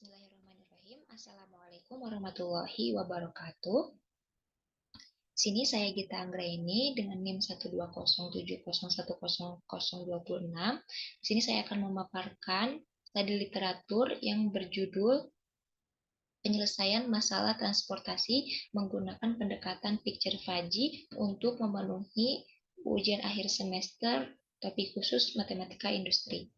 Bismillahirrahmanirrahim. Assalamualaikum warahmatullahi wabarakatuh. Sini saya Gita Anggraini dengan NIM 12070101026. Di sini saya akan memaparkan studi literatur yang berjudul Penyelesaian Masalah Transportasi menggunakan pendekatan picture fuzzy untuk memenuhi ujian akhir semester topik khusus matematika industri.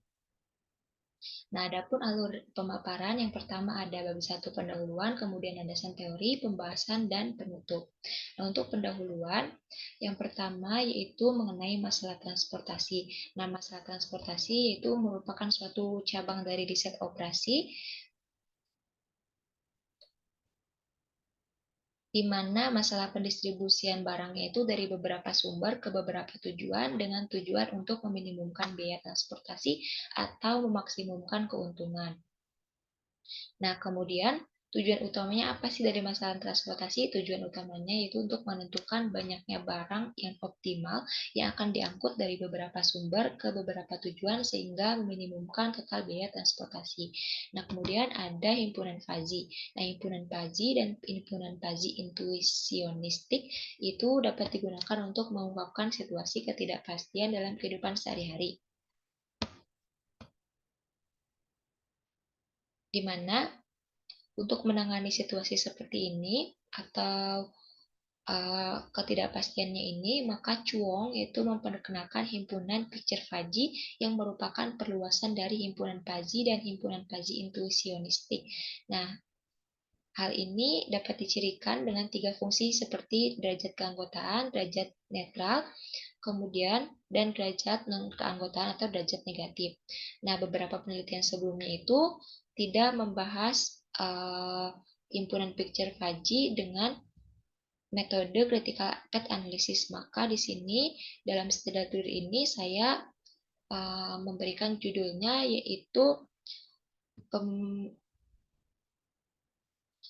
Nah, adapun alur pemaparan yang pertama ada bab 1 pendahuluan, kemudian landasan teori, pembahasan, dan penutup. Nah, untuk pendahuluan, yang pertama yaitu mengenai masalah transportasi. Nah, masalah transportasi itu merupakan suatu cabang dari riset operasi, di mana masalah pendistribusian barangnya itu dari beberapa sumber ke beberapa tujuan dengan tujuan untuk meminimumkan biaya transportasi atau memaksimumkan keuntungan. Nah, kemudian tujuan utamanya apa sih dari masalah transportasi? Tujuan utamanya yaitu untuk menentukan banyaknya barang yang optimal yang akan diangkut dari beberapa sumber ke beberapa tujuan sehingga meminimumkan total biaya transportasi. Nah, kemudian ada himpunan fuzzy. Nah, himpunan fuzzy dan himpunan fuzzy intuisionistik itu dapat digunakan untuk mengungkapkan situasi ketidakpastian dalam kehidupan sehari-hari, di mana untuk menangani situasi seperti ini atau ketidakpastiannya ini, maka Chuong itu memperkenalkan himpunan picture fuzzy yang merupakan perluasan dari himpunan fuzzy dan himpunan fuzzy intuisionistik. Nah, hal ini dapat dicirikan dengan 3 fungsi seperti derajat keanggotaan, derajat netral, kemudian dan derajat non-keanggotaan atau derajat negatif. Nah, beberapa penelitian sebelumnya itu tidak membahas himpunan picture fuzzy dengan metode critical path analysis. Maka di sini dalam studi ini saya memberikan judulnya yaitu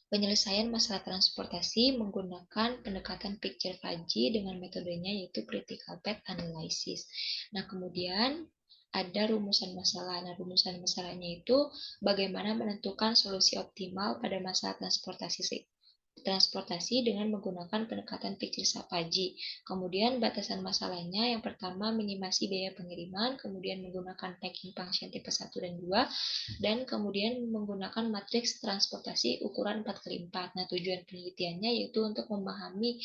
penyelesaian masalah transportasi menggunakan pendekatan picture fuzzy dengan metodenya yaitu critical path analysis. Nah, kemudian ada rumusan masalah. Nah, rumusan masalahnya itu bagaimana menentukan solusi optimal pada masalah transportasi dengan menggunakan pendekatan picture fuzzy. Kemudian batasan masalahnya yang pertama minimasi biaya pengiriman, kemudian menggunakan packing function tipe 1 dan 2, dan kemudian menggunakan matriks transportasi ukuran 4x4. Nah, tujuan penelitiannya yaitu untuk memahami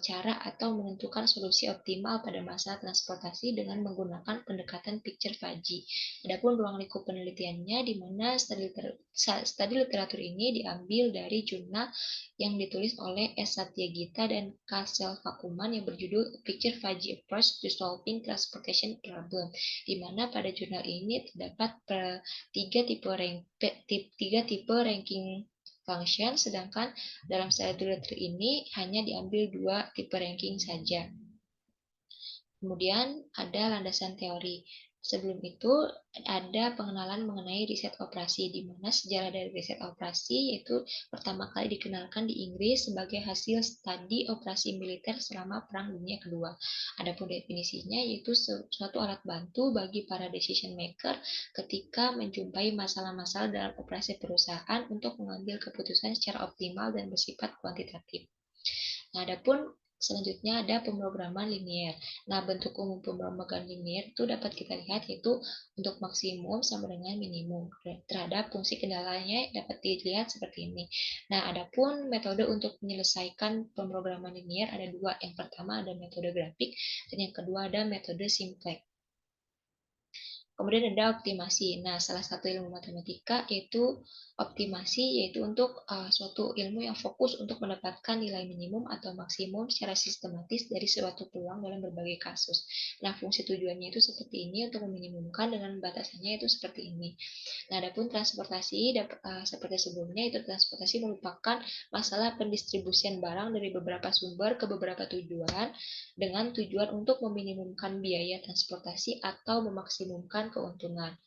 cara atau menentukan solusi optimal pada masa transportasi dengan menggunakan pendekatan picture fuzzy. Adapun ruang lingkup penelitiannya di mana studi literatur ini diambil dari jurnal yang ditulis oleh S. Satyagita dan K. Selvakuman yang berjudul Picture Fuzzy Approach to Solving Transportation Problem, di mana pada jurnal ini terdapat tiga tipe ranking function, sedangkan dalam studi literatur ini hanya diambil 2 tipe ranking saja. Kemudian ada landasan teori. Sebelum itu ada pengenalan mengenai riset operasi, di mana sejarah dari riset operasi yaitu pertama kali dikenalkan di Inggris sebagai hasil studi operasi militer selama Perang Dunia Kedua. Adapun definisinya yaitu suatu alat bantu bagi para decision maker ketika menjumpai masalah-masalah dalam operasi perusahaan untuk mengambil keputusan secara optimal dan bersifat kuantitatif. Nah, adapun selanjutnya ada pemrograman linier. Nah, bentuk umum pemrograman linier itu dapat kita lihat yaitu untuk maksimum sama dengan minimum. Terhadap fungsi kendalanya dapat dilihat seperti ini. Nah, adapun metode untuk menyelesaikan pemrograman linier ada 2. Yang pertama ada metode grafik dan yang kedua ada metode simplex. Kemudian ada optimasi. Nah, salah satu ilmu matematika yaitu optimasi, yaitu untuk suatu ilmu yang fokus untuk mendapatkan nilai minimum atau maksimum secara sistematis dari suatu peluang dalam berbagai kasus. Nah, fungsi tujuannya itu seperti ini untuk meminimumkan dengan batasannya itu seperti ini. Nah, adapun transportasi seperti sebelumnya itu transportasi merupakan masalah pendistribusian barang dari beberapa sumber ke beberapa tujuan dengan tujuan untuk meminimumkan biaya transportasi atau memaksimumkan keuntungan.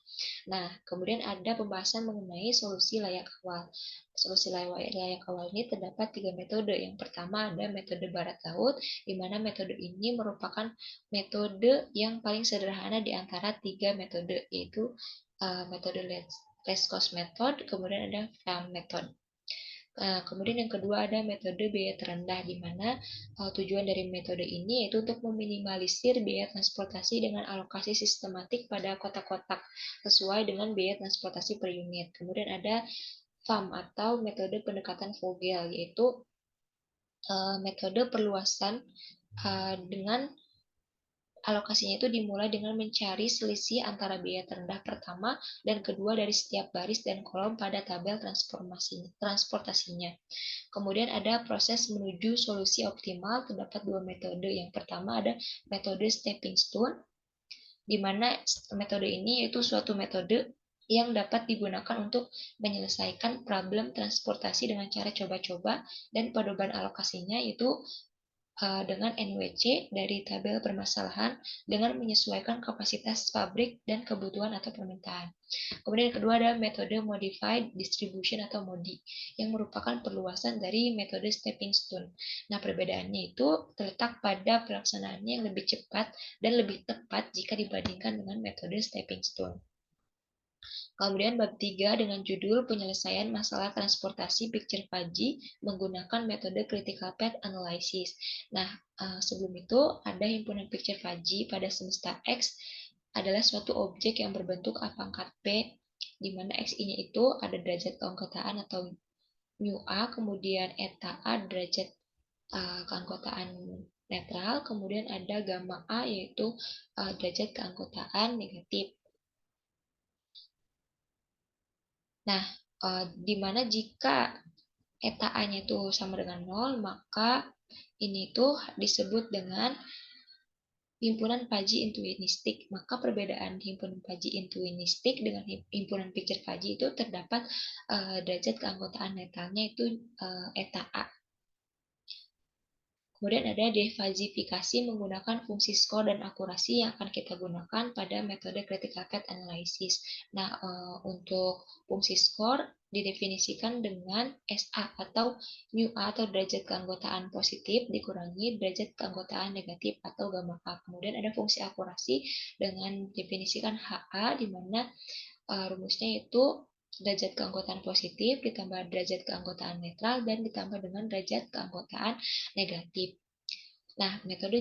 Nah, kemudian ada pembahasan mengenai solusi layak awal. Solusi layak awal ini terdapat 3 metode. Yang pertama ada metode barat laut, di mana metode ini merupakan metode yang paling sederhana di antara 3 metode, yaitu metode cash cost method, kemudian ada FAM method. Kemudian yang kedua ada metode biaya terendah, di mana tujuan dari metode ini yaitu untuk meminimalisir biaya transportasi dengan alokasi sistematik pada kotak-kotak sesuai dengan biaya transportasi per unit. Kemudian ada FAM atau metode pendekatan Vogel, yaitu metode perluasan dengan alokasinya itu dimulai dengan mencari selisih antara biaya terendah pertama dan kedua dari setiap baris dan kolom pada tabel transportasinya. Kemudian ada proses menuju solusi optimal, terdapat dua metode. Yang pertama ada metode stepping stone, di mana metode ini yaitu suatu metode yang dapat digunakan untuk menyelesaikan problem transportasi dengan cara coba-coba, dan pedoman alokasinya itu dengan NWC dari tabel permasalahan dengan menyesuaikan kapasitas pabrik dan kebutuhan atau permintaan. Kemudian yang kedua ada metode modified distribution atau MODI, yang merupakan perluasan dari metode stepping stone. Nah, perbedaannya itu terletak pada pelaksanaannya yang lebih cepat dan lebih tepat jika dibandingkan dengan metode stepping stone. Kemudian bab 3 dengan judul penyelesaian masalah transportasi picture Fuzzy menggunakan metode critical path analysis. Nah, sebelum itu ada himpunan picture Fuzzy pada semesta X adalah suatu objek yang berbentuk A pangkat P, di mana X-nya itu ada derajat keanggotaan atau mu A, kemudian eta A derajat keanggotaan netral, kemudian ada gamma A yaitu derajat keanggotaan negatif. Nah, di mana jika eta A-nya itu sama dengan 0, maka ini tuh disebut dengan himpunan Fuzzy intuinistik. Maka perbedaan himpunan Fuzzy intuinistik dengan himpunan picture Fuzzy itu terdapat derajat keanggotaan netralnya itu eta A. Kemudian ada defasifikasi menggunakan fungsi skor dan akurasi yang akan kita gunakan pada metode critical path analysis. Nah, untuk fungsi skor didefinisikan dengan SA atau mu A atau derajat keanggotaan positif dikurangi derajat keanggotaan negatif atau gamma A. Kemudian ada fungsi akurasi dengan definisikan HA, di mana rumusnya itu derajat keanggotaan positif ditambah derajat keanggotaan netral dan ditambah dengan derajat keanggotaan negatif. Nah, metode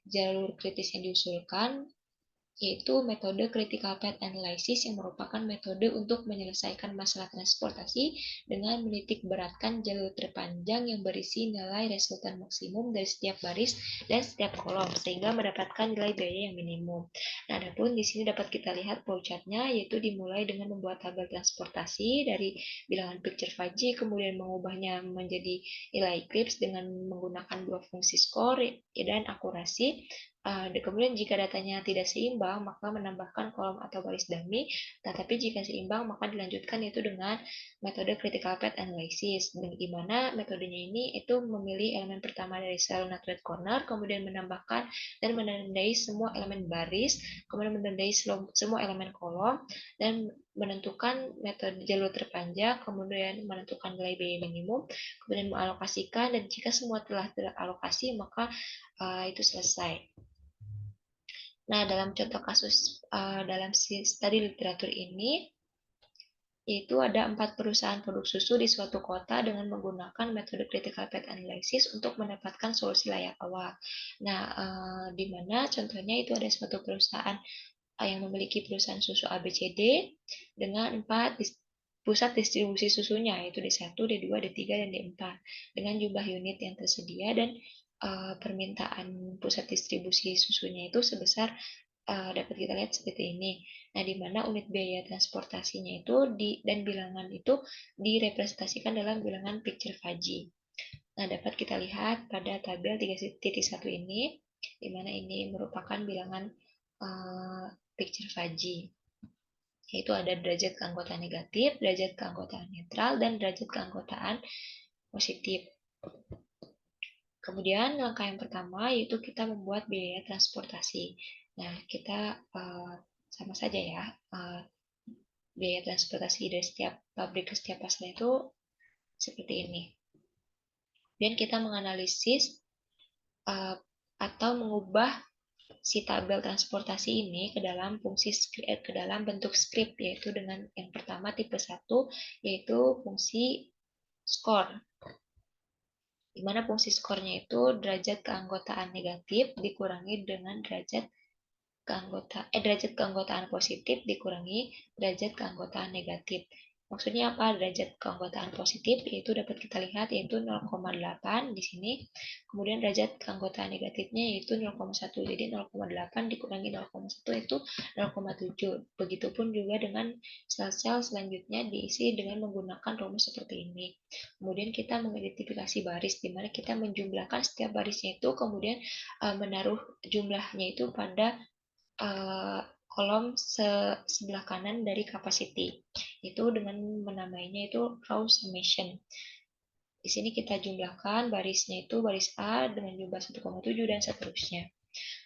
jalur kritis yang diusulkan yaitu metode critical path analysis, yang merupakan metode untuk menyelesaikan masalah transportasi dengan menitik beratkan jalur terpanjang yang berisi nilai resultan maksimum dari setiap baris dan setiap kolom sehingga mendapatkan nilai biaya yang minimum. Nah, adapun di sini dapat kita lihat flowchart-nya, yaitu dimulai dengan membuat tabel transportasi dari bilangan picture Fuzzy, kemudian mengubahnya menjadi nilai Eclipse dengan menggunakan dua fungsi skor dan akurasi. Kemudian jika datanya tidak seimbang, maka menambahkan kolom atau baris dummy. Tetapi jika seimbang, maka dilanjutkan yaitu dengan metode critical path analysis, di mana metodenya ini itu memilih elemen pertama dari sel not-red corner, kemudian menambahkan dan menandai semua elemen baris, kemudian menandai semua elemen kolom, dan menentukan metode jalur terpanjang, kemudian menentukan nilai biaya minimum, kemudian mengalokasikan, dan jika semua telah teralokasi, maka itu selesai. Nah, dalam contoh kasus dalam studi literatur ini, yaitu ada 4 perusahaan produk susu di suatu kota dengan menggunakan metode critical path analysis untuk mendapatkan solusi layak awal. Nah, di mana contohnya itu ada suatu perusahaan yang memiliki perusahaan susu ABCD dengan 4 pusat distribusi susunya, yaitu D1, D2, D3, dan D4, dengan jumlah unit yang tersedia dan permintaan pusat distribusi susunya itu sebesar dapat kita lihat seperti ini. Nah, di mana unit biaya transportasinya itu dan bilangan itu direpresentasikan dalam bilangan picture Fuzzy. Nah, dapat kita lihat pada tabel 3.1 ini, di mana ini merupakan bilangan picture Fuzzy. Yaitu ada derajat keanggotaan negatif, derajat keanggotaan netral, dan derajat keanggotaan positif. Kemudian langkah yang pertama yaitu kita membuat biaya transportasi. Nah, kita sama saja ya, biaya transportasi dari setiap pabrik ke setiap pasar itu seperti ini. Dan kita menganalisis atau mengubah si tabel transportasi ini ke dalam ke dalam bentuk script, yaitu dengan yang pertama tipe 1 yaitu fungsi skor, di mana fungsi skornya itu derajat keanggotaan negatif dikurangi dengan derajat keanggotaan positif dikurangi derajat keanggotaan negatif. Maksudnya apa derajat keanggotaan positif? Yaitu dapat kita lihat yaitu 0,8 di sini. Kemudian derajat keanggotaan negatifnya yaitu 0,1. Jadi 0,8 dikurangi 0,1 itu 0,7. Begitupun juga dengan sel-sel selanjutnya diisi dengan menggunakan rumus seperti ini. Kemudian kita mengidentifikasi baris, di mana kita menjumlahkan setiap barisnya itu, kemudian menaruh jumlahnya itu pada kolom sebelah kanan dari capacity, itu dengan menamainya itu row summation. Di sini kita jumlahkan barisnya itu baris A dengan jumlah 1,7 dan seterusnya.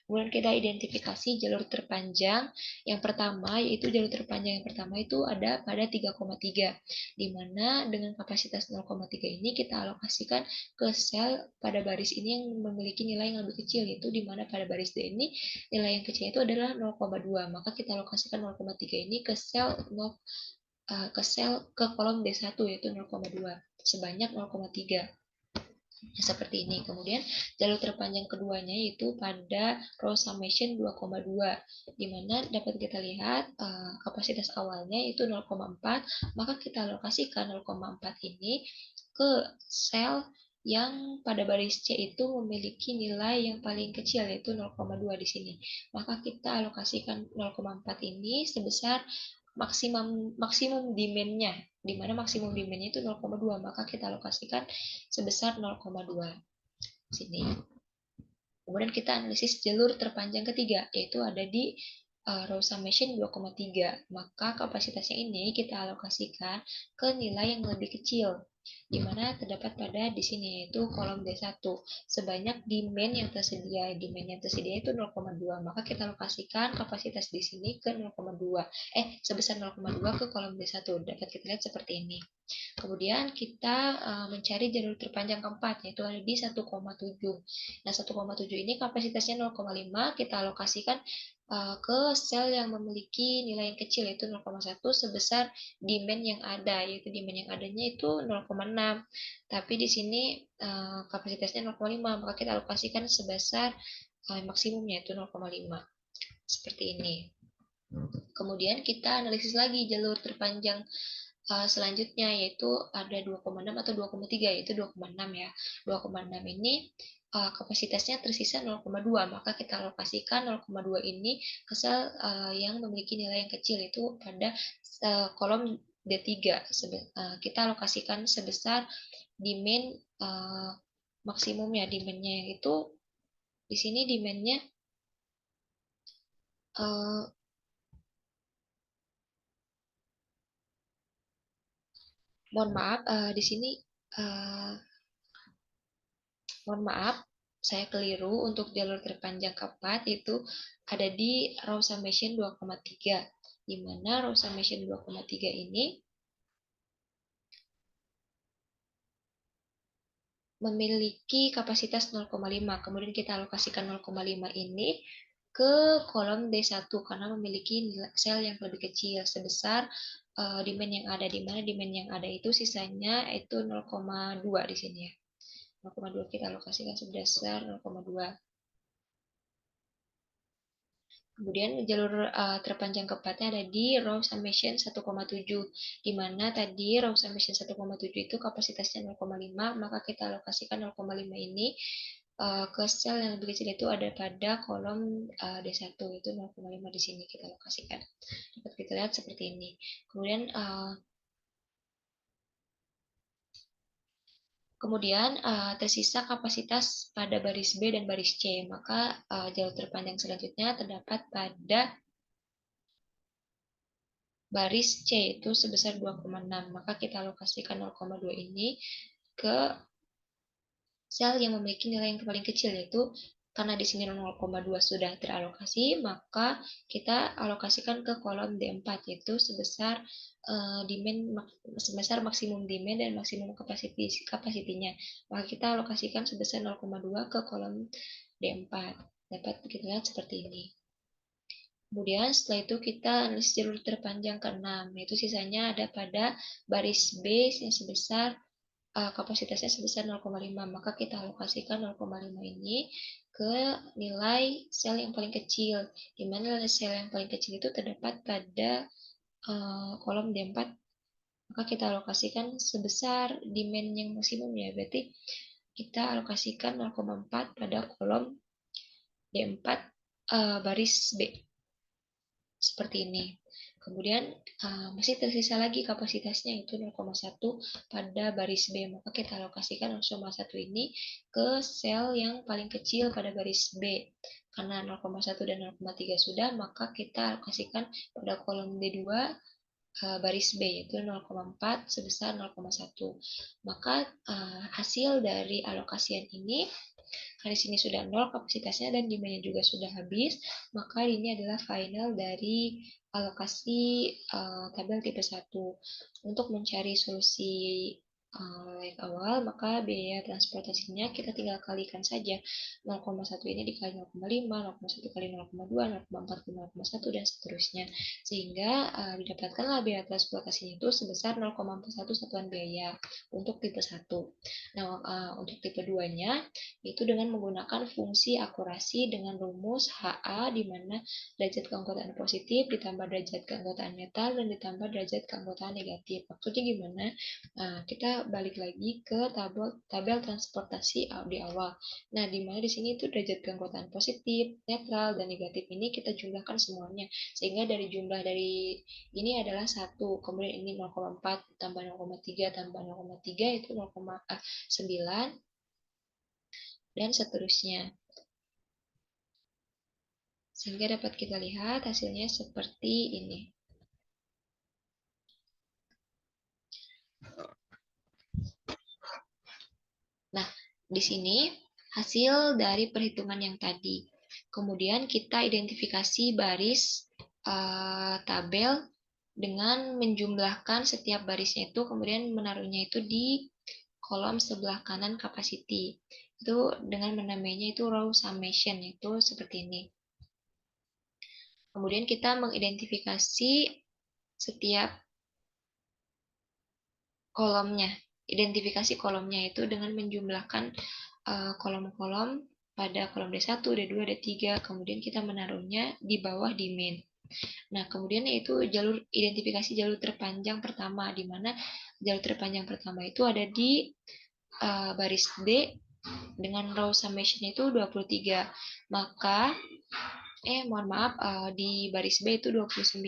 Kemudian kita identifikasi jalur terpanjang yang pertama, yaitu jalur terpanjang yang pertama itu ada pada 3,3, di mana dengan kapasitas 0,3 ini kita alokasikan ke sel pada baris ini yang memiliki nilai yang lebih kecil, yaitu di mana pada baris D ini nilai yang kecil itu adalah 0,2, maka kita alokasikan 0,3 ini ke ke kolom D1 yaitu 0,2 sebanyak 0,3. Seperti ini. Kemudian jalur terpanjang keduanya yaitu pada row summation 2,2, di mana dapat kita lihat kapasitas awalnya itu 0,4, maka kita alokasikan 0,4 ini ke sel yang pada baris C itu memiliki nilai yang paling kecil yaitu 0,2 di sini. Maka kita alokasikan 0,4 ini sebesar maksimum demand-nya, di mana maksimum demand-nya itu 0,2, maka kita alokasikan sebesar 0,2 sini. Kemudian kita analisis jalur terpanjang ketiga, yaitu ada di row summation 2,3, maka kapasitasnya ini kita alokasikan ke nilai yang lebih kecil, di mana terdapat pada di sini yaitu kolom D1 sebanyak demand yang tersedia. Demand yang tersedia itu 0,2, maka kita alokasikan kapasitas di sini ke 0,2 sebesar 0,2 ke kolom D1. Dapat kita lihat seperti ini. Kemudian kita mencari jalur terpanjang keempat, yaitu ada di 1,7. Nah, 1,7 ini kapasitasnya 0,5, kita alokasikan ke sel yang memiliki nilai yang kecil, yaitu 0,1 sebesar demand yang ada, yaitu demand yang adanya itu 0,6. Tapi di sini kapasitasnya 0,5, maka kita alokasikan sebesar maksimumnya, yaitu 0,5. Seperti ini. Kemudian kita analisis lagi jalur terpanjang selanjutnya, yaitu ada 2,6 atau 2,3, yaitu 2,6 ya. 2,6 ini kapasitasnya tersisa 0,2, maka kita alokasikan 0,2 ini ke sel yang memiliki nilai yang kecil, itu pada kolom D3. Kita alokasikan sebesar demand maksimumnya, demandnya itu di sini demandnya mohon maaf di sini mohon maaf, saya keliru. Untuk jalur terpanjang keempat itu ada di row summation 2,3, di mana row summation 2,3 ini memiliki kapasitas 0,5. Kemudian kita alokasikan 0,5 ini ke kolom D1 karena memiliki sel yang lebih kecil sebesar demand yang ada, di mana demand yang ada itu sisanya itu 0,2 di sini ya. 0,2 kita alokasikan sebesar 0,2. Kemudian jalur terpanjang keempatnya ada di row summation 1,7, di mana tadi row summation 1,7 itu kapasitasnya 0,5, maka kita alokasikan 0,5 ini ke sel yang lebih kecil, itu ada pada kolom D1, itu 0,5 di sini kita alokasikan. Dapat kita lihat seperti ini. Kemudian tersisa kapasitas pada baris B dan baris C, maka jalur terpanjang selanjutnya terdapat pada baris C itu sebesar 2,6, maka kita alokasikan 0,2 ini ke sel yang memiliki nilai yang paling kecil, yaitu karena di sini 0,2 sudah teralokasi, maka kita alokasikan ke kolom D4, yaitu sebesar maksimum demand dan maksimum kapasitinya. Maka kita alokasikan sebesar 0,2 ke kolom D4. Dapat kita lihat seperti ini. Kemudian setelah itu kita analisis jalur terpanjang ke-6, yaitu sisanya ada pada baris B yang sebesar kapasitasnya sebesar 0,5, maka kita alokasikan 0,5 ini ke nilai sel yang paling kecil, di mana nilai sel yang paling kecil itu terdapat pada kolom D4, maka kita alokasikan sebesar demand yang maksimum ya, berarti kita alokasikan 0,4 pada kolom D4 baris B. Seperti ini. Kemudian masih tersisa lagi kapasitasnya itu 0,1 pada baris B, maka kita alokasikan 0,1 ini ke sel yang paling kecil pada baris B. Karena 0,1 dan 0,3 sudah, maka kita alokasikan pada kolom D2 baris B, yaitu 0,4 sebesar 0,1. Maka hasil dari alokasian ini, karena di sini sudah 0 kapasitasnya dan demandnya juga sudah habis, maka ini adalah final dari alokasi tabel tipe 1. Untuk mencari solusi yang awal, maka biaya transportasinya kita tinggal kalikan saja 0,1 ini dikali 0,5, 0,1 kali 0,2, 0,4 kali 0,1 dan seterusnya, sehingga didapatkanlah biaya transportasinya itu sebesar 0,41 satuan biaya untuk tipe 1. Nah, untuk tipe 2-nya itu dengan menggunakan fungsi akurasi dengan rumus HA, di mana derajat keanggotaan positif ditambah derajat keanggotaan netral dan ditambah derajat keanggotaan negatif. Maksudnya gimana? Nah, kita balik lagi ke tabel transportasi di awal. Nah, di mana di sini itu derajat keanggotaan positif, netral, dan negatif ini kita jumlahkan semuanya. Sehingga dari jumlah dari ini adalah 1, kemudian ini 0,4 tambah 0,3 tambah 0,3 itu 0,9 dan seterusnya. Sehingga dapat kita lihat hasilnya seperti ini. Nah, di sini hasil dari perhitungan yang tadi. Kemudian kita identifikasi baris tabel dengan menjumlahkan setiap barisnya itu, kemudian menaruhnya itu di kolom sebelah kanan capacity. Itu dengan menamainya itu row summation, itu seperti ini. Kemudian kita mengidentifikasi setiap kolomnya. Identifikasi kolomnya itu dengan menjumlahkan kolom-kolom pada kolom D1, D2, D3, kemudian kita menaruhnya di bawah demand. Nah, kemudian yaitu identifikasi jalur terpanjang pertama, di mana jalur terpanjang pertama itu ada di baris D dengan row summation itu 23. Maka mohon maaf, di baris B itu 29.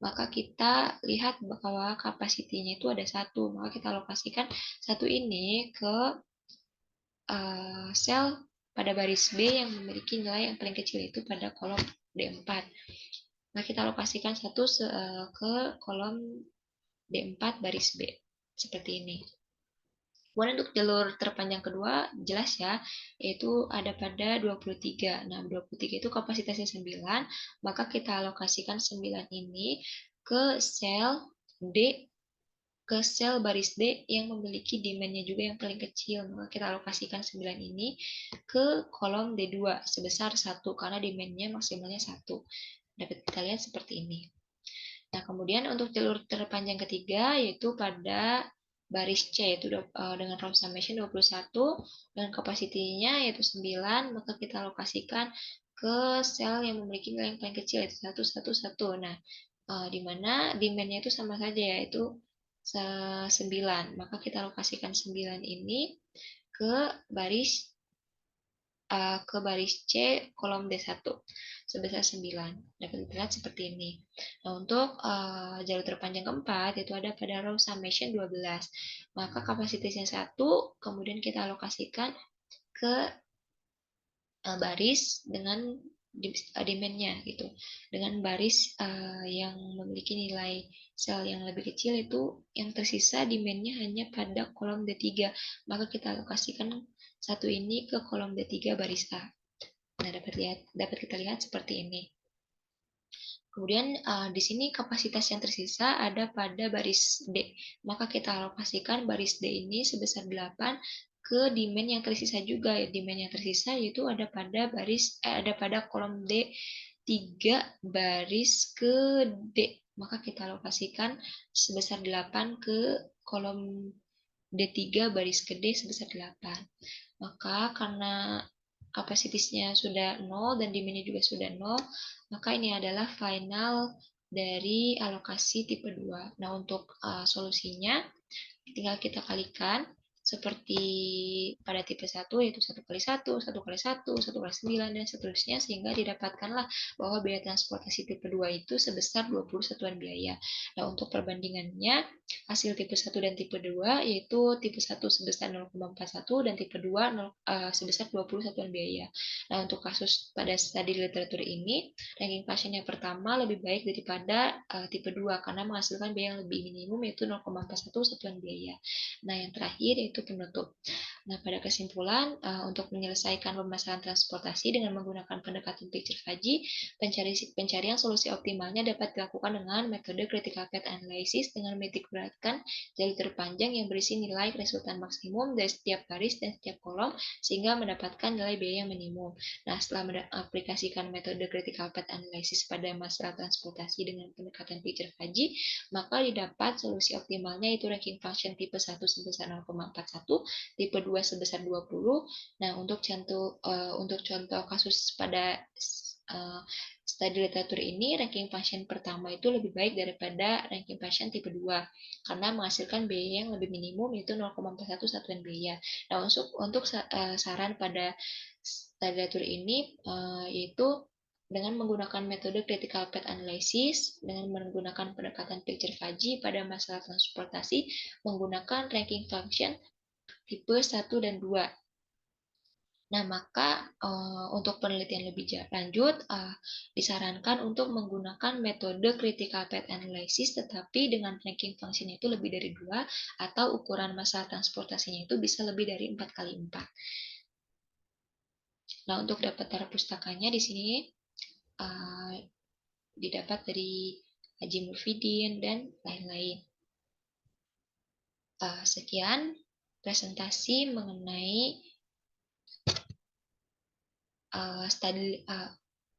Maka kita lihat bahwa kapasitinya itu ada 1. Maka kita alokasikan 1 ini ke sel pada baris B yang memiliki nilai yang paling kecil itu pada kolom D4. Nah, kita alokasikan 1 ke kolom D4 baris B. Seperti ini. Kemudian untuk jalur terpanjang kedua, jelas ya, yaitu ada pada 23. Nah, 23 itu kapasitasnya 9, maka kita alokasikan 9 ini ke sel D, ke sel baris D yang memiliki demand-nya juga yang paling kecil. Maka kita alokasikan 9 ini ke kolom D2 sebesar 1, karena demand-nya maksimalnya 1. Dapat kita lihat seperti ini. Nah, kemudian untuk jalur terpanjang ketiga, yaitu pada baris C, yaitu dengan row summation 21, dan kapasitinya yaitu 9, maka kita alokasikan ke sel yang memiliki nilai yang paling kecil, yaitu 1, 1, 1. Nah, di mana demand-nya itu sama saja, yaitu 9. Maka kita alokasikan 9 ini ke baris C kolom D1 sebesar 9. Dapat dilihat seperti ini. Nah, untuk jalur terpanjang keempat itu ada pada row summation 12. Maka kapasitasnya 1, kemudian kita alokasikan ke baris dengan demand-nya gitu. Dengan baris yang memiliki nilai sel yang lebih kecil itu yang tersisa demand-nya hanya pada kolom D3. Maka kita alokasikan 1 ini ke kolom D3 baris A. Nah, dapat kita lihat seperti ini. Kemudian di sini kapasitas yang tersisa ada pada baris D. Maka kita alokasikan baris D ini sebesar 8 ke demand yang tersisa juga. Demand yang tersisa yaitu ada pada kolom D3 baris ke D. Maka kita alokasikan sebesar 8 ke kolom D3 baris ke D sebesar 8. Maka karena kapasitasnya sudah 0 dan demand-nya juga sudah 0, maka ini adalah final dari alokasi tipe 2. Nah, untuk solusinya tinggal kita kalikan seperti pada tipe 1 yaitu 1 kali 1, 1 kali 1, 1 kali 9, dan seterusnya sehingga didapatkanlah bahwa biaya transportasi tipe 2 itu sebesar 20 satuan biaya. Nah, untuk perbandingannya hasil tipe 1 dan tipe 2 yaitu tipe 1 sebesar 0,41 dan tipe 2 sebesar 20 satuan biaya. Nah, untuk kasus pada studi literatur ini, ranking pasien yang pertama lebih baik daripada tipe 2 karena menghasilkan biaya yang lebih minimum yaitu 0,41 satuan biaya. Nah, yang terakhir yaitu penutup. Nah, pada kesimpulan, untuk menyelesaikan permasalahan transportasi dengan menggunakan pendekatan picture fuzzy, pencarian solusi optimalnya dapat dilakukan dengan metode critical path analysis dengan menitik beratkan jalur terpanjang yang berisi nilai resultan maksimum dari setiap baris dan setiap kolom sehingga mendapatkan nilai biaya yang minimum. Nah, setelah mengaplikasikan metode critical path analysis pada masalah transportasi dengan pendekatan picture fuzzy, maka didapat solusi optimalnya yaitu ranking function tipe 1 sebesar 0,41, tipe 2 sebesar 20. Nah, untuk contoh kasus pada studi literatur ini, ranking function pertama itu lebih baik daripada ranking function tipe 2 karena menghasilkan biaya yang lebih minimum yaitu 0,41 satuan biaya. Nah, untuk saran pada studi literatur ini yaitu dengan menggunakan metode critical path analysis, dengan menggunakan pendekatan picture fuzzy pada masalah transportasi, menggunakan ranking function tipe 1 dan 2. Nah, maka untuk penelitian lebih lanjut, disarankan untuk menggunakan metode critical path analysis, tetapi dengan ranking function itu lebih dari 2, atau ukuran masalah transportasinya itu bisa lebih dari 4 kali 4. Nah, untuk daftar pustakanya di sini didapat dari Haji Mufidin dan lain-lain. Sekian presentasi mengenai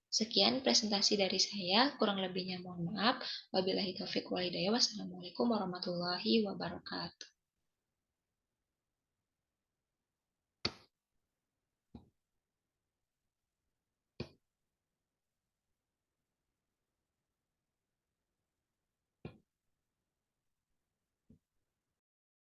sekian presentasi dari saya, kurang lebihnya mohon maaf. Wabillahi taufiq walhidayah. Wassalamualaikum warahmatullahi wabarakatuh.